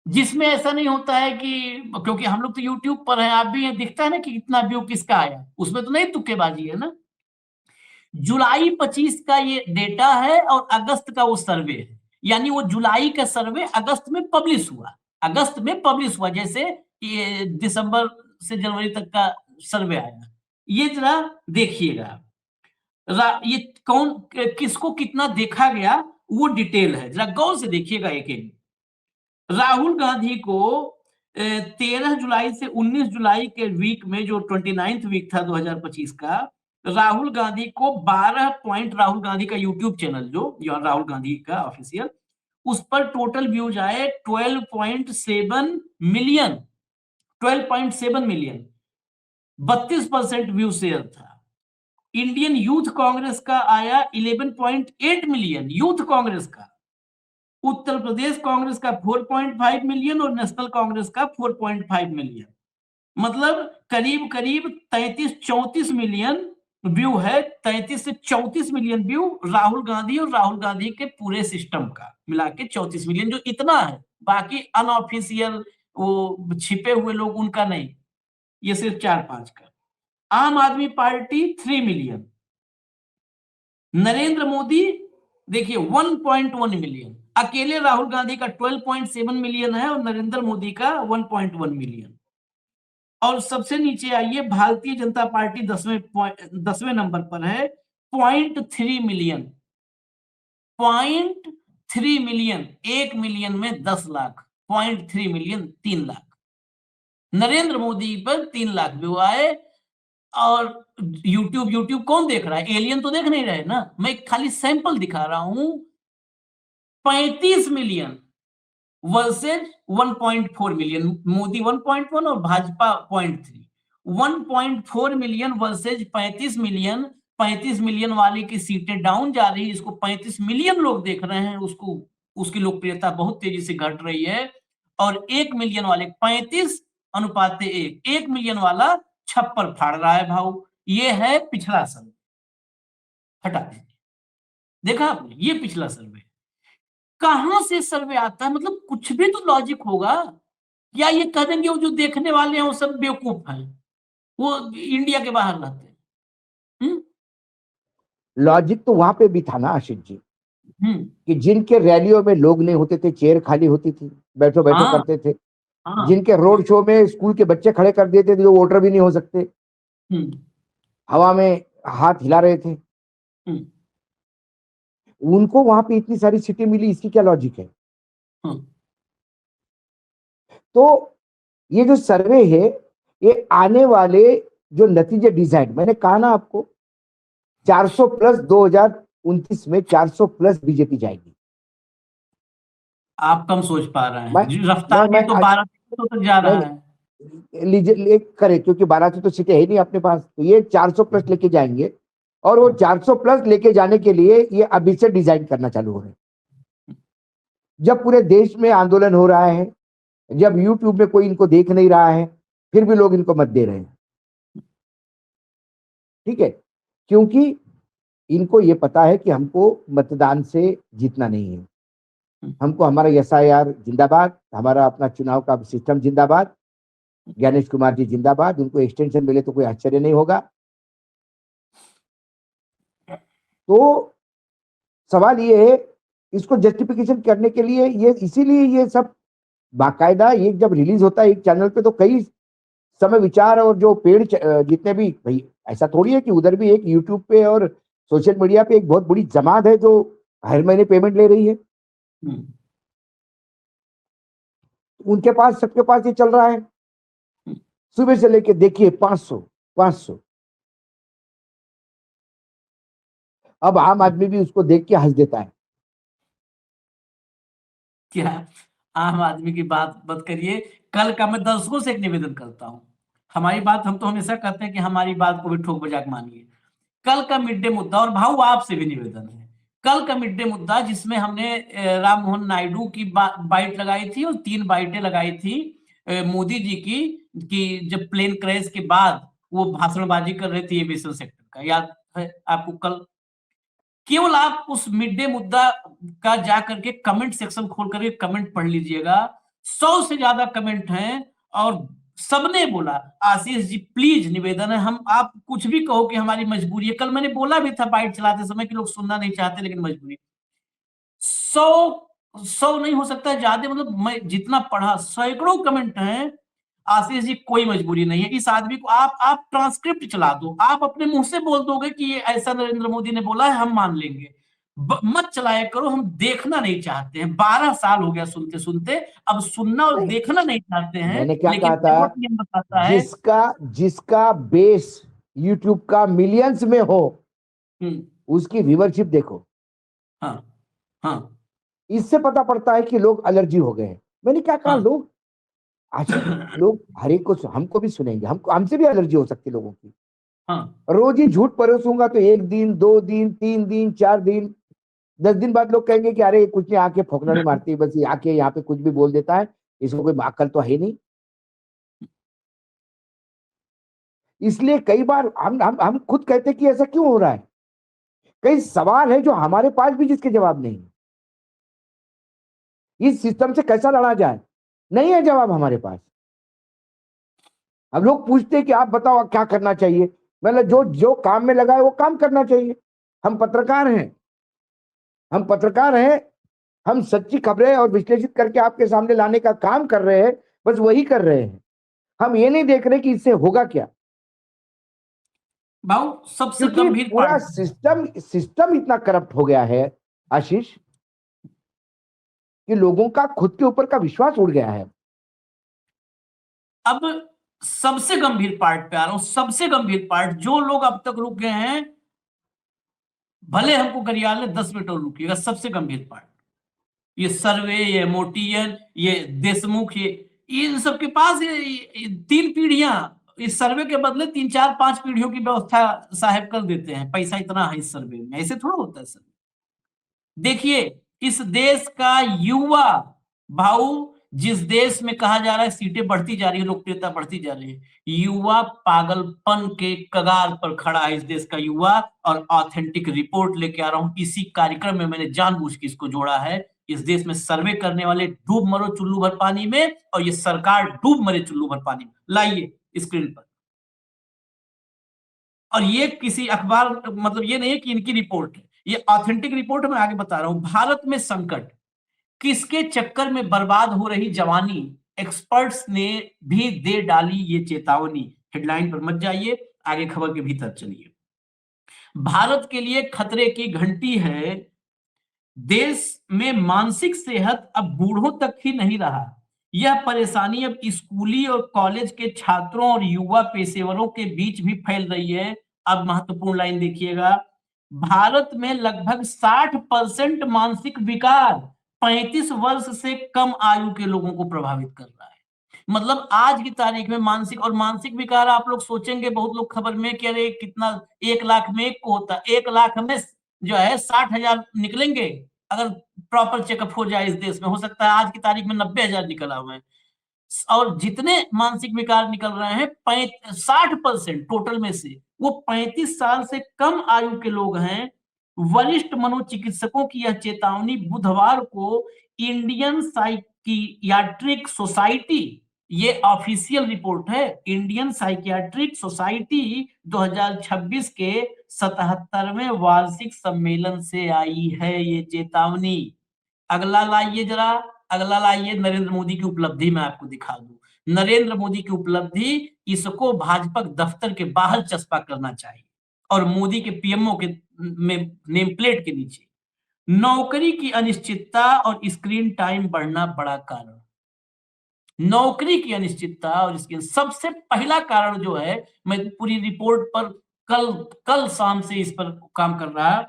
जिसमें ऐसा नहीं होता है कि, क्योंकि हम लोग तो यूट्यूब पर हैं, आप भी दिखता है ना कि कितना व्यू किसका आया, उसमें तो नहीं तुक्केबाजी है ना। जुलाई 25 का ये डेटा है और अगस्त का वो सर्वे है, यानी वो जुलाई का सर्वे अगस्त में पब्लिश हुआ, जैसे ये दिसंबर से जनवरी तक का सर्वे आया। ये जरा देखिएगा, ये कौन किसको कितना देखा गया वो डिटेल है, जरा गौर से देखिएगा। एक राहुल गांधी को 13 जुलाई से 19 जुलाई के वीक में, जो 29th वीक था 2025 का, राहुल गांधी को 12 पॉइंट, राहुल गांधी का यूट्यूब चैनल जो राहुल गांधी का ऑफिशियल, उस पर टोटल व्यूज आए 12.7 मिलियन, 32% व्यू शेयर था। इंडियन यूथ कांग्रेस का आया 11.8 मिलियन, यूथ कांग्रेस का। उत्तर प्रदेश कांग्रेस का 4.5 मिलियन और नेशनल कांग्रेस का 4.5 मिलियन। मतलब करीब करीब 33-34 मिलियन व्यू है। 33 से 34 मिलियन व्यू राहुल गांधी और राहुल गांधी के पूरे सिस्टम का मिला के 34 मिलियन, जो इतना है। बाकी अनऑफिशियल वो छिपे हुए लोग, उनका नहीं, ये सिर्फ 4-5 का। आम आदमी पार्टी 3 मिलियन। नरेंद्र मोदी देखिए 1.1 मिलियन। अकेले राहुल गांधी का 12.7 मिलियन है और नरेंद्र मोदी का 1.1 मिलियन। और सबसे नीचे आइए, भारतीय जनता पार्टी 10वें नंबर पर है, 0.3 मिलियन। 3 मिलियन, 1 मिलियन में 10 लाख, 0.3 मिलियन 3 लाख। नरेंद्र मोदी पर 3 लाख व्यू आए। और यूट्यूब कौन देख रहा है? एलियन तो देख नहीं रहे ना, मैं खाली सैंपल दिखा रहा हूं। 35 मिलियन वर्सेज 1.4 मिलियन, मोदी 1.1 और Bhajpa 0.3। 1.4 million versus 35 million. 35 million वाले की सीटें डाउन जा रही है, इसको 35 मिलियन लोग देख रहे हैं, उसको उसकी लोकप्रियता बहुत तेजी से घट रही है। और 1 मिलियन वाले 35:1, 1 मिलियन वाला छप्पर फाड़ रहा है भाव। ये है पिछला सर्वे, हटा दीजिए। देखा आपने, ये पिछला सर्वे। कहां से सर्वे आता है? मतलब कुछ भी तो लॉजिक होगा। या ये कह देंगे वो जो देखने वाले हैं वो सब बेवकूफ हैं, वो इंडिया के बाहर रहते हैं। लॉजिक तो वहां पे भी था ना आशीष जी, हम्म। कि जिनके रैलियों में लोग नहीं होते थे, चेयर खाली होती थी, बैठो बैठो हाँ, करते थे। हाँ। जिनके रोड शो में स्कूल के बच्चे खड़े कर देते थे, जो वोटर भी नहीं हो सकते, हम्म। हवा में हाथ हिला रहे थे, हम्म। उनको वहां पे इतनी सारी सीटें मिली। इसकी क्या लॉजिक है? हम्म। तो ये जो सर्वे है, ये आने वाले जो नतीजे डिजाइन, मैंने कहा ना आपको, 400 प्लस 2029 में 400 प्लस बीजेपी जाएगी। आप कम सोच पा रहे मैं हैं जी, रफ्तार मैं भी तो 12 तक जा रहा है। लीजिए करे, क्योंकि 1200 तो सीटें है नहीं अपने पास, तो ये 400 प्लस लेके जाएंगे। और वो 400 प्लस लेके जाने के लिए ये अभी से डिजाइन करना चालू हो रहे हैं। जब पूरे देश में आंदोलन हो रहा है, जब यूट्यूब में कोई इनको देख नहीं रहा है, फिर भी लोग इनको मत दे रहे हैं। ठीक है, क्योंकि इनको ये पता है कि हमको मतदान से जीतना नहीं है। हमको हमारा SIR जिंदाबाद, हमारा अपना चुनाव का सिस्टम जिंदाबाद, ज्ञानेश कुमार जी जिंदाबाद। उनको एक्सटेंशन मिले तो कोई आश्चर्य नहीं होगा। तो सवाल ये है, इसको जस्टिफिकेशन करने के लिए ये, इसीलिए ये सब बाकायदा ये जब रिलीज होता है एक चैनल पे, तो कई समय विचार और जो पेड़ जितने भी, भाई ऐसा थोड़ी है कि उधर भी एक यूट्यूब पे और सोशल मीडिया पे एक बहुत बड़ी जमात है जो हर महीने पेमेंट ले रही है। उनके पास, सबके पास ये चल रहा है। सुबह से लेके देखिए 500। अब आम आदमी भी उसको देख के हंस देता है। क्या आम आदमी की बात मत करिए। कल का मैं दर्शकों से एक निवेदन करता हूं। हमारी बात, हम तो हमेशा कहते हैं कि हमारी बात को भी ठोक बजाक मानिए। कल का मिड डे मुद्दा, और भाऊ आपसे भी निवेदन है, कल का मिड डे मुद्दा जिसमें हमने राम मोहन नायडू की बाइट लगाई थी और 3 बाइटें लगाई थी मोदी जी की, कि जब प्लेन क्रैश के बाद वो भाषणबाजी कर रहे थे एविएशन सेक्टर का, याद है आपको? कल केवल आप उस मिड डे मुद्दा का जा करके कमेंट सेक्शन खोल करके कमेंट पढ़ लीजिएगा। 100 से ज्यादा कमेंट हैं और सबने बोला, आशीष जी प्लीज निवेदन है, हम आप कुछ भी कहो कि हमारी मजबूरी है। कल मैंने बोला भी था बाइट चलाते समय कि लोग सुनना नहीं चाहते, लेकिन मजबूरी। 100 नहीं हो सकता ज्यादा, मतलब मैं जितना पढ़ा, सैकड़ों कमेंट हैं। आशीष जी कोई मजबूरी नहीं है, इस आदमी को आप ट्रांसक्रिप्ट चला दो, आप अपने मुंह से बोल दोगे कि ये ऐसा नरेंद्र मोदी ने बोला है, हम मान लेंगे। मत चलाया करो, हम देखना नहीं चाहते हैं। 12 साल हो गया सुनते सुनते, अब सुनना और देखना नहीं चाहते हैं। मैंने क्या लेकिन कहा था, नियम बताता है। जिसका बेस यूट्यूब का मिलियंस में हो, उसकी व्यूअरशिप देखो। हाँ, हाँ, इससे पता पड़ता है कि लोग एलर्जी हो गए हैं। मैंने क्या कहा, हाँ। लोग आशिक, लोग हर एक को, हमको भी सुनेंगे, हमसे भी एलर्जी हो सकती है लोगों की। हाँ। रोज ही झूठ परोसूंगा तो 1 दिन 2 दिन 3 दिन 4 दिन 10 दिन बाद लोग कहेंगे कि अरे कुछ नहीं, आके फौकना नहीं मारती, बस ये आके यहाँ पे कुछ भी बोल देता है, इसको कोई अक्ल तो है नहीं। इसलिए कई बार हम खुद कहते हैं कि ऐसा क्यों हो रहा है। कई सवाल है जो हमारे पास भी जिसके जवाब नहीं है। इस सिस्टम से कैसा लड़ा जाए, नहीं है जवाब हमारे पास। अब लोग पूछते हैं कि आप बताओ क्या करना चाहिए। मतलब जो जो काम में लगा है वो काम करना चाहिए। हम पत्रकार हैं, हम सच्ची खबरें और विश्लेषित करके आपके सामने लाने का काम कर रहे हैं, बस वही कर रहे हैं। हम ये नहीं देख रहे कि इससे होगा क्या। भाऊ सबसे क्योंकि गंभीर पूरा पार्ट, सिस्टम इतना करप्ट हो गया है आशीष, कि लोगों का खुद के ऊपर का विश्वास उड़ गया है। अब सबसे गंभीर पार्ट पे आ रहा हूं, सबसे गंभीर पार्ट, जो लोग अब तक रुक गए हैं भले हमको गरियाल ने 10 मिनट और रुकिएगा, सबसे गंभीर पार्ट, ये सर्वे, ये मोटियन, ये देशमुख, ये इन सबके पास ये 3 पीढ़ियां, इस सर्वे के बदले 3 4 5 पीढ़ियों की व्यवस्था साहब कर देते हैं, पैसा इतना है इस सर्वे में, ऐसे थोड़ा होता है सर्वे। देखिए इस देश का युवा भाऊ, जिस देश में कहा जा रहा है सीटें बढ़ती जा रही है, लोकप्रियता बढ़ती जा रही है, युवा पागलपन के कगार पर खड़ा है इस देश का युवा। और ऑथेंटिक रिपोर्ट लेके आ रहा हूं, इसी कार्यक्रम में मैंने जानबूझ के इसको जोड़ा है। इस देश में सर्वे करने वाले डूब मरो चुल्लू भर पानी में, और ये सरकार डूब मरे चुल्लू भर पानी में। लाइए स्क्रीन पर। और ये किसी अखबार, मतलब ये नहीं है कि इनकी रिपोर्ट है, ये ऑथेंटिक रिपोर्ट मैं आगे बता रहा हूं। भारत में संकट, किसके चक्कर में बर्बाद हो रही जवानी, एक्सपर्ट्स ने भी दे डाली ये चेतावनी। हेडलाइन पर मत जाइए, आगे खबर के भीतर चलिए। भारत के लिए खतरे की घंटी है, देश में मानसिक सेहत अब बूढ़ों तक ही नहीं रहा, यह परेशानी अब स्कूली और कॉलेज के छात्रों और युवा पेशेवरों के बीच भी फैल रही है। अब महत्वपूर्ण लाइन देखिएगा, भारत में लगभग 60% मानसिक विकार 35 वर्ष से कम आयु के लोगों को प्रभावित कर रहा है। मतलब आज की तारीख में मानसिक विकार, आप लोग सोचेंगे बहुत लोग खबर में कि अरे कितना 1 लाख में एक को होता, 1 लाख में जो है 60,000 निकलेंगे अगर प्रॉपर चेकअप हो जाए इस देश में। हो सकता है आज की तारीख में 90,000 निकला हुआ है। और जितने मानसिक विकार निकल रहे हैं 60% टोटल में से वो 35 साल से कम आयु के लोग हैं। वरिष्ठ मनोचिकित्सकों की यह चेतावनी बुधवार को इंडियन साइकियाट्रिक सोसाइटी, ये ऑफिशियल रिपोर्ट है, इंडियन साइकियाट्रिक सोसाइटी 2026 के 77वें वार्षिक सम्मेलन से आई है ये चेतावनी। अगला लाइए जरा, अगला लाइए, नरेंद्र मोदी की उपलब्धि मैं आपको दिखा दूं। नरेंद्र मोदी की उपलब्धि, इसको भाजपा दफ्तर के बाहर चस्पा करना चाहिए और मोदी के पीएमओ के नेम प्लेट के नीचे। नौकरी की अनिश्चितता और स्क्रीन टाइम बढ़ना बड़ा कारण, नौकरी की अनिश्चितता और इसके सबसे पहला कारण जो है, मैं पूरी रिपोर्ट पर कल शाम से इस पर काम कर रहा,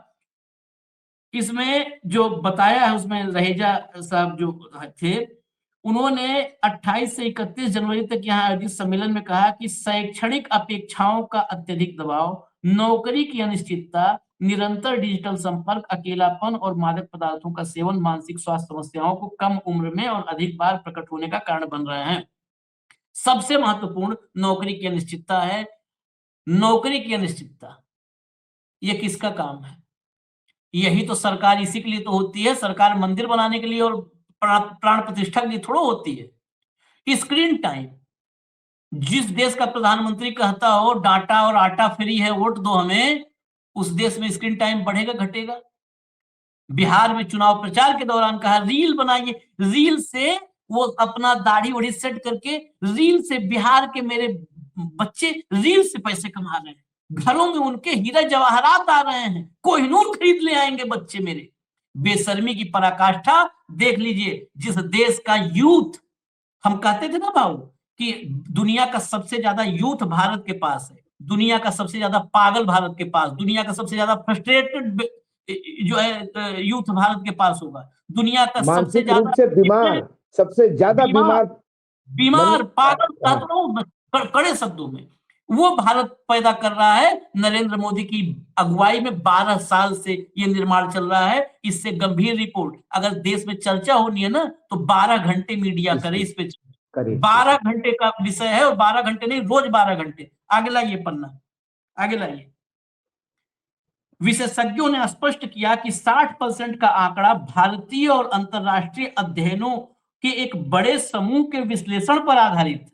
इसमें जो बताया है उसमें रहेजा साहब जो थे, उन्होंने 28 से 31 जनवरी तक यहाँ आयोजित सम्मेलन में कहा कि शैक्षणिक अपेक्षाओं का अत्यधिक दबाव, नौकरी की अनिश्चितता, निरंतर डिजिटल संपर्क, अकेलापन और मादक पदार्थों का सेवन मानसिक स्वास्थ्य समस्याओं को कम उम्र में और अधिक बार प्रकट होने का कारण बन रहे हैं। सबसे महत्वपूर्ण नौकरी की अनिश्चितता है। नौकरी की अनिश्चितता ये किसका काम है? यही तो सरकार इसी के लिए तो होती है, सरकार मंदिर बनाने के लिए और प्राण प्रतिष्ठा के लिए थोड़ा होती है। स्क्रीन टाइम, जिस देश का प्रधानमंत्री कहता हो डाटा और आटा फ्री है, वोट दो हमें, उस देश में स्क्रीन टाइम बढ़ेगा घटेगा? बिहार में चुनाव प्रचार के दौरान कहा रील बनाइए, रील से वो अपना दाढ़ी वड़ी सेट करके रील से बिहार के मेरे बच्चे रील से पैसे कमा रहे हैं, घरों में उनके हीरा जवाहरात आ रहे हैं, कोहिनूर खरीद ले आएंगे बच्चे मेरे। बेशर्मी की पराकाष्ठा देख लीजिए। जिस देश का यूथ, हम कहते थे ना भाऊ कि दुनिया का सबसे ज्यादा यूथ भारत के पास है, दुनिया का सबसे ज्यादा पागल भारत के पास, दुनिया का सबसे ज्यादा फ्रस्ट्रेटेड जो है यूथ भारत के पास होगा, दुनिया का सबसे ज्यादा बीमार, सबसे ज्यादा बीमार पागल, कड़े शब्दों में वो भारत पैदा कर रहा है। नरेंद्र मोदी की अगुवाई में 12 साल से ये निर्माण चल रहा है। इससे गंभीर रिपोर्ट अगर देश में चर्चा होनी है ना तो 12 घंटे मीडिया करे इस पे, 12 घंटे का विषय है, और 12 घंटे नहीं, रोज 12 घंटे। आगे लाइए पन्ना, आगे लाइए। विशेषज्ञों ने स्पष्ट किया कि 60% का आंकड़ा भारतीय और अंतरराष्ट्रीय अध्ययनों के एक बड़े समूह के विश्लेषण पर आधारित है।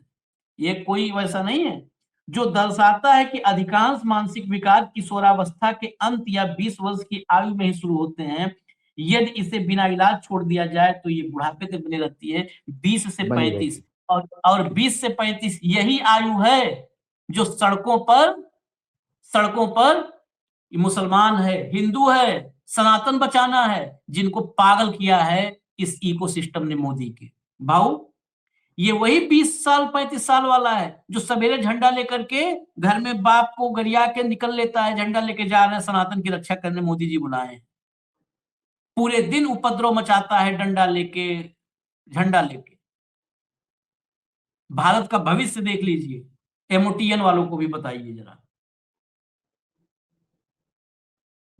ये कोई वैसा नहीं है, जो दर्शाता है कि अधिकांश मानसिक विकार किशोरावस्था के अंत या 20 वर्ष की आयु में ही शुरू होते हैं। यदि इसे बिना इलाज छोड़ दिया जाए तो ये बुढ़ापे तक बनी रहती है। 20 से 35 और 20 से 35 यही आयु है जो सड़कों पर मुसलमान है, हिंदू है, सनातन बचाना है, जिनको पागल किया है इस इकोसिस्टम ने मोदी के। भाऊ, ये वही 20 साल 35 साल वाला है जो सवेरे झंडा लेकर के घर में बाप को गरिया के निकल लेता है, झंडा लेके जा रहे हैं, सनातन की रक्षा करने मोदी जी बुलाए हैं। पूरे दिन उपद्रव मचाता है डंडा लेके, झंडा लेके। भारत का भविष्य देख लीजिए, एमओटीएन वालों को भी बताइए जरा।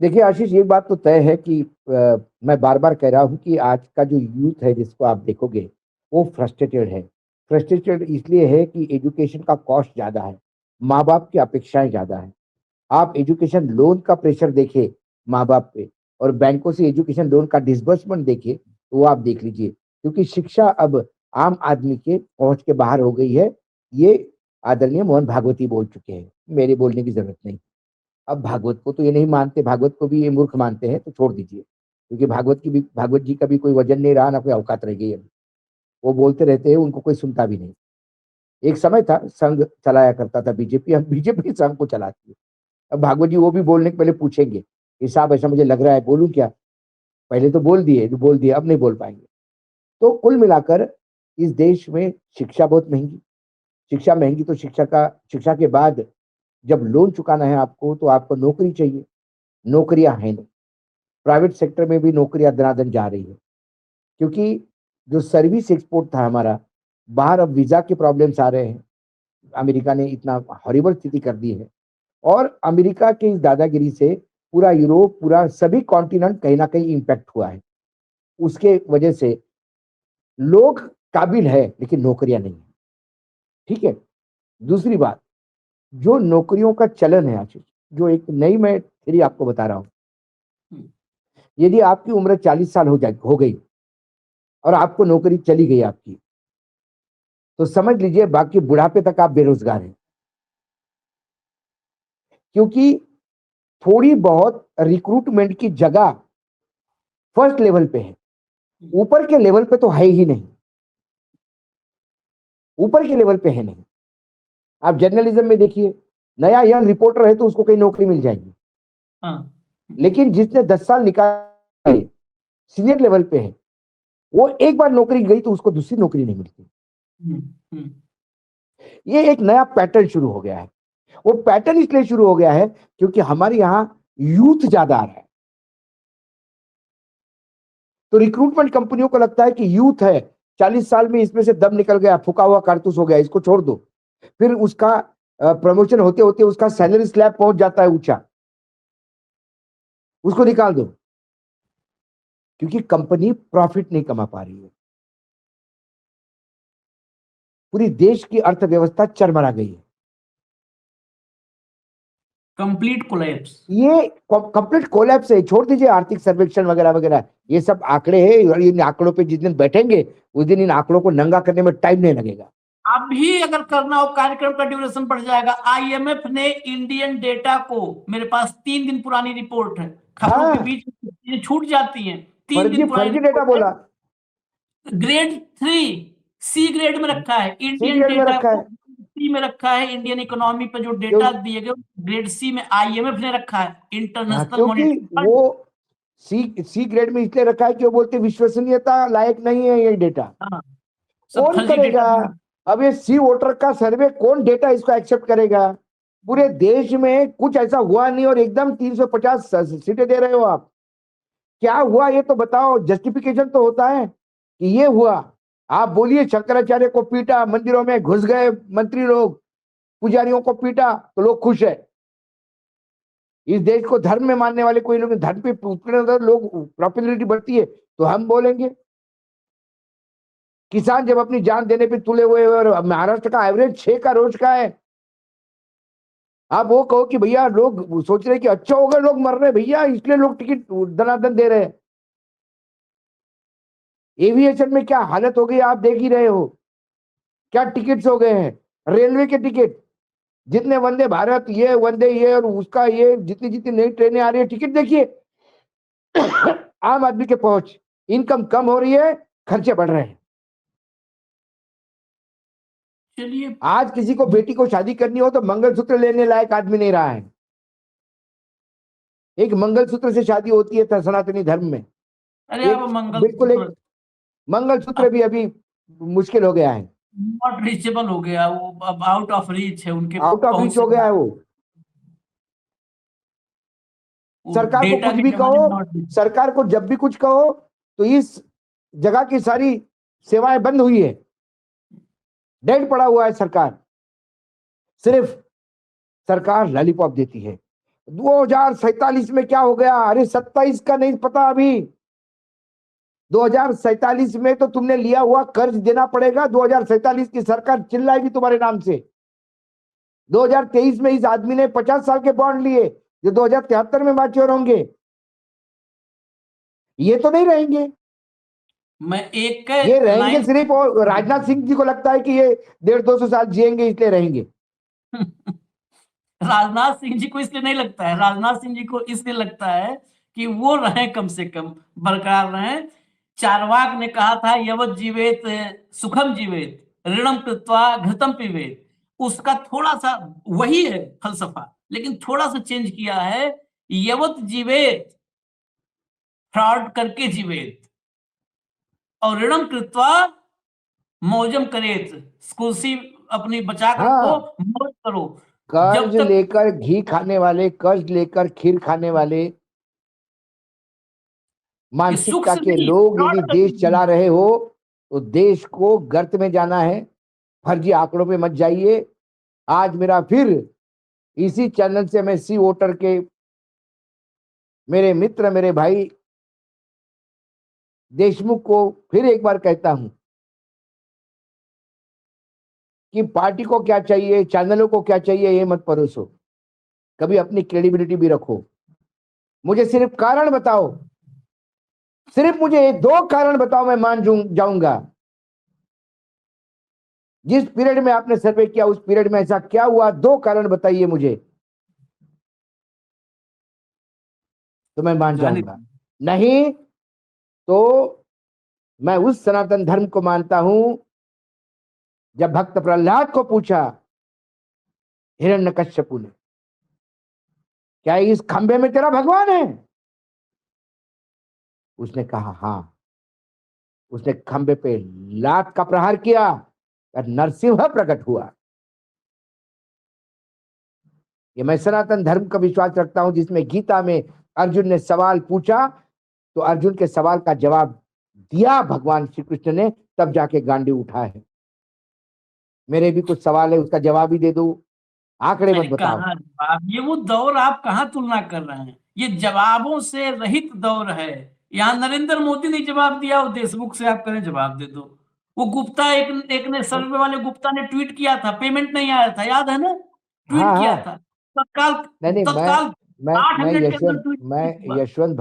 देखिए आशीष, एक बात तो तय है कि मैं बार बार कह रहा हूं कि आज का जो यूथ है जिसको आप देखोगे वो फ्रस्ट्रेटेड है। फ्रस्ट्रेटेड इसलिए है कि एजुकेशन का कॉस्ट ज्यादा है, माँ बाप की अपेक्षाएं ज्यादा है। आप एजुकेशन लोन का प्रेशर देखें माँ बाप पे, और बैंकों से एजुकेशन लोन का डिसबर्समेंट देखें तो वो आप देख लीजिए, क्योंकि शिक्षा अब आम आदमी के पहुंच के बाहर हो गई है। ये आदरणीय मोहन भागवती बोल चुके हैं, मेरे बोलने की जरूरत नहीं। अब भागवत को तो ये नहीं मानते, भागवत को भी ये मूर्ख मानते हैं, तो छोड़ दीजिए, क्योंकि भागवत जी का भी कोई वजन नहीं रहा, ना कोई औकात रह गई है। वो बोलते रहते हैं, उनको कोई सुनता भी नहीं। एक समय था संघ चलाया करता था बीजेपी, अब बीजेपी संघ को चलाती है। अब भागवत जी वो भी बोलने के पहले पूछेंगे कि साहब ऐसा मुझे लग रहा है, बोलूं क्या? पहले तो बोल दिए, अब नहीं बोल पाएंगे। तो कुल मिलाकर इस देश में शिक्षा बहुत महंगी, शिक्षा महंगी, तो शिक्षा के बाद जब लोन चुकाना है आपको, तो आपको नौकरी चाहिए, नौकरियां हैं नहीं। प्राइवेट सेक्टर में भी नौकरियां दनादन जा रही है, क्योंकि जो सर्विस एक्सपोर्ट था हमारा बाहर, अब वीजा के प्रॉब्लम्स आ रहे हैं। अमेरिका ने इतना हॉरिबल स्थिति कर दी है, और अमेरिका के इस दादागिरी से पूरा यूरोप, पूरा सभी कॉन्टिनेंट कहीं ना कहीं इंपैक्ट हुआ है। उसके वजह से लोग काबिल है लेकिन नौकरियां नहीं है। ठीक है, दूसरी बात, जो नौकरियों का चलन है आशीष, जो एक नई मैं थ्योरी आपको बता रहा हूं। यदि आपकी उम्र 40 साल हो गई और आपको नौकरी चली गई आपकी, तो समझ लीजिए बाकी बुढ़ापे तक आप बेरोजगार हैं, क्योंकि थोड़ी बहुत रिक्रूटमेंट की जगह फर्स्ट लेवल पे है, ऊपर के लेवल पे तो है ही नहीं, ऊपर के लेवल पे है नहीं। आप जर्नलिज्म में देखिए, नया यंग रिपोर्टर है तो उसको कहीं नौकरी मिल जाएगी, लेकिन जिसने 10 साल निकाले सीनियर लेवल पे है, वो एक बार नौकरी गई तो उसको दूसरी नौकरी नहीं मिलती। ये एक नया पैटर्न शुरू हो गया है। वो पैटर्न इसलिए शुरू हो गया है क्योंकि हमारे यहां यूथ ज्यादा आ रहा है, तो रिक्रूटमेंट कंपनियों को लगता है कि यूथ है, 40 साल में इसमें से दम निकल गया, फूका हुआ कारतूस हो गया, इसको छोड़ दो। फिर उसका प्रमोशन होते होते उसका सैलरी स्लैब पहुंच जाता है ऊंचा, उसको निकाल दो, क्योंकि कंपनी प्रॉफिट नहीं कमा पा रही है। पूरी देश की अर्थव्यवस्था चरमरा गई है, कंप्लीट कोलैप्स। ये कंप्लीट कोलैप्स है। छोड़ दीजिए आर्थिक सर्वेक्षण वगैरह वगैरह, ये सब आंकड़े हैं, और इन आंकड़ों पे जिस दिन बैठेंगे उस दिन इन आंकड़ों को नंगा करने में टाइम नहीं लगेगा। अभी अगर करना हो कार्यक्रम का ड्यूरेशन बढ़ जाएगा। आईएमएफ ने इंडियन डेटा को, मेरे पास 3 दिन पुरानी रिपोर्ट है, खबरों के बीच में छूट जाती है, 3 दिन पुरानी फर्जी डेटा बोला, ग्रेड 3 सी ग्रेड में रखा है, इंडियन ग्रेड में डेटा रखा है। सी में रखा है। इंडियन इकोनॉमी पे जो डेटा दिए गए ग्रेड सी में आईएमएफ ने रखा है, इंटरनेशनल क्योंकि मॉनेटरी वो सी ग्रेड में इसलिए रखा है कि वो बोलते विश्वसनीयता लायक नहीं है ये डेटा। कौन करेगा? अब ये सी वोटर का सर्वे, कौन डेटा इसको एक्सेप्ट करेगा? पूरे देश में कुछ ऐसा हुआ नहीं और एकदम 350 सीटें दे रहे हो आप। क्या हुआ ये तो बताओ, जस्टिफिकेशन तो होता है कि ये हुआ। आप बोलिए शंकराचार्य को पीटा, मंदिरों में घुस गए मंत्री लोग, पुजारियों को पीटा तो लोग खुश है। इस देश को धर्म में मानने वाले कोई लोग, धर्म पे लोग पॉपुलरिटी बढ़ती है तो हम बोलेंगे। किसान जब अपनी जान देने पे तुले हुए, और महाराष्ट्र का एवरेज 6 का रोज का है, आप वो कहो कि भैया लोग सोच रहे कि अच्छा होगा, लोग मर रहे भैया इसलिए लोग टिकट दनादन दे रहे हैं। एविएशन में क्या हालत हो गई आप देख ही रहे हो, क्या टिकट्स हो गए हैं। रेलवे के टिकट, जितने वंदे भारत ये वंदे ये और उसका ये, जितनी जितनी नई ट्रेनें आ रही है, टिकट देखिए। आम आदमी के पहुंच, इनकम कम हो रही है, खर्चे बढ़ रहे हैं। चलिए, आज किसी को बेटी को शादी करनी हो तो मंगलसूत्र लेने लायक आदमी नहीं रहा है। एक मंगलसूत्र से शादी होती है सनातनी धर्म में। अरे अब बिल्कुल एक मंगलसूत्र भी अभी मुश्किल हो गया है, नॉट रीचेबल हो गया वो, अब आउट ऑफ रीच है उनके आउट ऑफ पहुंच रीच हो गया है वो। सरकार को डेटा कुछ के भी जमाने में कहो, not- सरकार को जब भी कुछ कहो तो इस जगह की सारी सेवाएं बंद हुई है, डेड पड़ा हुआ है सरकार। सिर्फ सरकार लॉलीपॉप देती है। 2047 में क्या हो गया? अरे 27 का नहीं पता अभी, 2047 में तो तुमने लिया हुआ कर्ज देना पड़ेगा। 2047 की सरकार चिल्लाएगी तुम्हारे नाम से। 2023 में इस आदमी ने 50 साल के बॉन्ड लिए जो 2073 में मैच्योर होंगे, ये तो नहीं रहेंगे। मैं एक ये रहेंगे लाइन सिर्फ, और राजनाथ सिंह जी को लगता है कि ये 150-200 साल जिएंगे इसलिए रहेंगे। राजनाथ सिंह जी को इसलिए नहीं लगता है, राजनाथ सिंह जी को इसलिए लगता है कि वो रहे, कम से कम बरकरार रहे। चार्वाक ने कहा था यवत जीवेत सुखम जीवेत ऋणम कृत्वा घृतम पीवेत, उसका थोड़ा सा वही है फलसफा, लेकिन थोड़ा सा चेंज किया है। यवत जीवेत फ्रॉड करके जीवेत, और ऋणम कृत्वा मौजम करेत, कुर्सी अपनी बचा कर रखो, हाँ, मौज करो। कर्ज जब तक लेकर घी खाने वाले, कर्ज लेकर खीर खाने वाले ये सुख मानसिकता से के नहीं, लोग फ्रॉड यदि करके देश चला जीना। रहे हो तो देश को गर्त में जाना है। फर्जी आंकड़ों पे मत जाइए। आज मेरा फिर इसी चैनल से मैं सी वोटर के मेरे मित्र, मेरे भाई देशमुख को फिर एक बार कहता हूं कि पार्टी को क्या चाहिए, चैनलों को क्या चाहिए, ये मत परोसो, कभी अपनी क्रेडिबिलिटी भी रखो। मुझे सिर्फ कारण बताओ, सिर्फ मुझे ये 2 कारण बताओ, मैं मान जाऊंगा। जिस पीरियड में आपने सर्वे किया उस पीरियड में ऐसा क्या हुआ, 2 कारण बताइए मुझे, तो मैं मान जाने जाऊंगा। नहीं तो मैं उस सनातन धर्म को मानता हूं। जब भक्त प्रहलाद को पूछा हिरण्यकश्यपु ने, क्या इस खंबे में तेरा भगवान है? उसने कहा हाँ। उसने खंबे पे लात का प्रहार किया और नरसिंह प्रकट हुआ। ये मैं सनातन धर्म का विश्वास रखता हूं, जिसमें गीता में अर्जुन ने सवाल पूछा तो अर्जुन के सवाल का जवाब दिया भगवान श्री कृष्ण ने, तब जाके गांडी उठा है। मेरे भी कुछ सवाल है, उसका जवाब ही दे दो, आंकड़े मत अरे बताओ। कहाँ जवाब, ये वो दौर आप कहाँ तुलना कर रहे हैं, ये जवाबों से रहित दौर है। यहाँ नरेंद्र मोदी ने जवाब दिया और देशमुख से आप करें जवाब दे दो। वो गुप्ता एक ने सर्वे वाले गुप्ता ने ट्वीट किया था, पेमेंट नहीं आया था, याद है ना? हाँ ट्वीट किया हाँ, था तत्काल, नहीं नहीं, तत्काल आठ मैं मिनट के अंदर ट्वीट यशवंत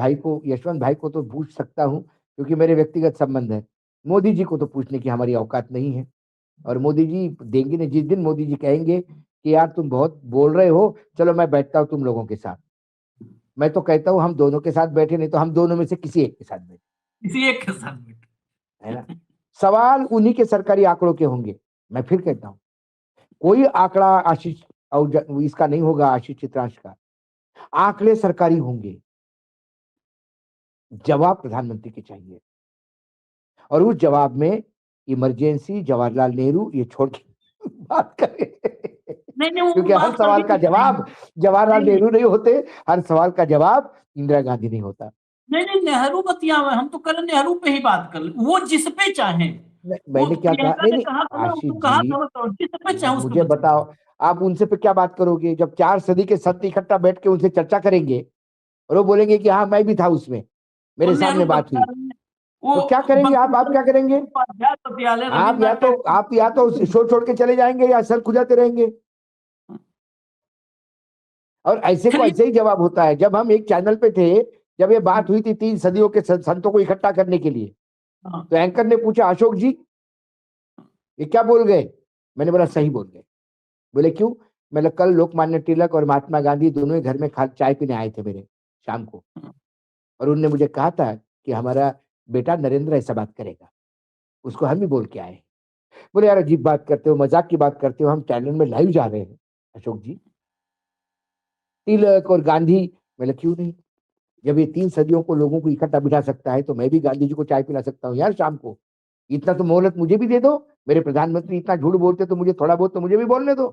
भाई को तो पूछ सकता हूँ, क्योंकि मेरे व्यक्तिगत संबंध है। मोदी जी को तो पूछने की हमारी औकात नहीं है। और मोदी जी देंगे नहीं, जिस दिन मोदी जी कहेंगे कि यार तुम बहुत बोल रहे हो, चलो मैं बैठता हूँ तुम लोगों के साथ, मैं तो कहता हूँ हम दोनों के साथ बैठे, नहीं तो हम दोनों में से किसी एक के साथ बैठे, किसी एक के साथ में। है ना? सवाल उन्हीं के सरकारी आंकड़ों के होंगे। मैं फिर कहता हूँ, कोई आंकड़ा आशीष इसका नहीं होगा, आशीष चित्रांश का। आंकड़े सरकारी होंगे, जवाब प्रधानमंत्री के चाहिए। और उस जवाब में इमरजेंसी, जवाहरलाल नेहरू ये छोड़ के बात करें। नहीं वो क्योंकि हर बात सवाल करने का की जवाब नहीं, जवाहरलाल नहीं नेहरू नहीं होते, हर सवाल का जवाब इंदिरा गांधी नहीं होता। नहीं नहीं, नेहरू बतिया हुआ है, हम तो कल नेहरू पे ही बात कर ले, वो जिस पे चाहे। वो मैंने क्या कहा? प्रियंका नहीं ने नहीं, कहा था ना, आशीष उसको कहा जी था, बताओ जिस पे चाहे उस पे मुझे बतिया। बताओ, आप उनसे पे क्या बात करोगे जब 4 सदी के संत इकट्ठा बैठ के उनसे चर्चा करेंगे और वो बोलेंगे कि हाँ मैं भी था उसमें, वो मेरे नेहरू सामने बात बतिया हुई? रहे हैं, वो तो क्या करेंगे आप बंकिमचंद्र क्या करेंगे? चट्टोपाध्याय बतिया रहे, आप रविन्द्रनाथ टैगोर। या तो शोर छोड़ के चले जाएंगे या सर खुजाते रहेंगे। और ऐसे को फिर ऐसे ही जवाब होता है। जब हम एक चैनल पे थे, जब ये बात हुई थी 3 सदियों के संतों को इकट्ठा करने के लिए, हाँ, तो एंकर ने पूछा अशोक जी ये क्या बोल गए? मैंने बोला सही बोल गए। बोले क्यों? मैंने कल लोकमान्य तिलक और महात्मा गांधी दोनों ही घर में चाय पीने आए थे मेरे शाम को, और उन्होंने मुझे कहा था कि हमारा बेटा नरेंद्र ऐसा बात करेगा, उसको हम ही बोल के आए। बोले यार अजीब बात करते हो, मजाक की बात करते हो, हम चैनल में लाइव जा रहे हैं अशोक जी, तिलक और गांधी। मैंने क्यों नहीं, जब ये 3 सदियों को लोगों को इकट्ठा बिठा सकता है तो मैं भी गांधी जी को चाय पिला सकता हूँ यार शाम को। इतना तो मोहलत मुझे भी दे दो, मेरे प्रधानमंत्री इतना झूठ बोलते तो मुझे थोड़ा बहुत तो मुझे भी बोलने दो।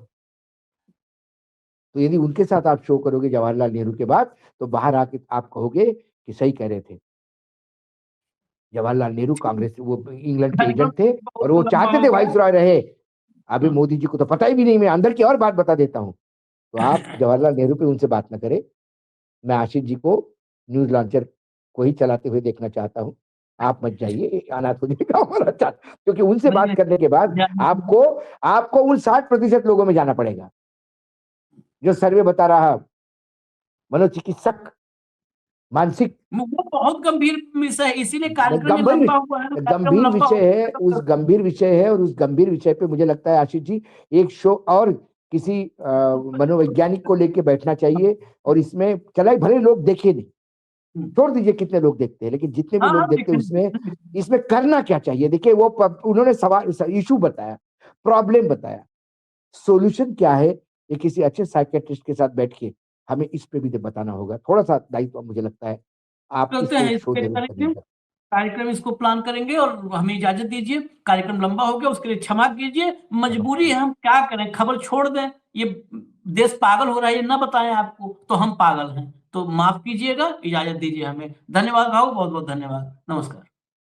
तो यदि उनके साथ आप शो करोगे जवाहरलाल नेहरू के बाद, तो बाहर आके आप कहोगे कि सही कह रहे थे, जवाहरलाल नेहरू कांग्रेस वो इंग्लैंड के एजेंट थे और वो चाहते थे वाइसरॉय रहे। अभी मोदी जी को तो पता ही भी नहीं, मैं अंदर की और बात बता देता हूँ। तो आप जवाहरलाल नेहरू पे उनसे बात न करें। मैं आशीष जी को न्यूज लॉन्चर को ही चलाते हुए देखना चाहता हूँ। आप मत जाइए, अनाथ हो जाएगा हमारा चाहत, क्योंकि उनसे बात करने के बाद आपको उन 60% लोगों में जाना पड़ेगा जो सर्वे बता रहा, मनोचिकित्सक, मानसिक, वो बहुत गंभीर विषय है, इसीलिए कार्यक्रम गंभीर लंबा हुआ है, गंभीर विषय है। उस गंभीर विषय है और उस गंभीर विषय पे मुझे लगता है आशीष जी एक शो और किसी मनोवैज्ञानिक को लेके बैठना चाहिए। और इसमें चला भले लोग देखे नहीं, छोड़ दीजिए कितने लोग देखते हैं, लेकिन जितने भी हाँ, लोग देखते हैं उसमें इसमें करना क्या चाहिए। देखिए वो उन्होंने सवाल इशू बताया, प्रॉब्लम बताया, सॉल्यूशन क्या है, ये किसी अच्छे साइकियाट्रिस्ट के साथ बैठ के हमें इस पे भी बताना होगा। थोड़ा सा दायित्व मुझे लगता है आप इस करते पे हैं, एक शो इसके जरूर करेंगे करिएगा। कार्यक्रम, इसको प्लान करेंगे और हमें इजाजत दीजिए। कार्यक्रम लंबा हो गया, उसके लिए क्षमा कीजिए, मजबूरी है, हम क्या करें, खबर छोड़ दें, ये देश पागल हो रहा है, ये ना बताएं आपको तो हम पागल हैं, तो माफ कीजिएगा, इजाजत दीजिए हमें। धन्यवाद भाऊ, बहुत बहुत धन्यवाद, नमस्कार।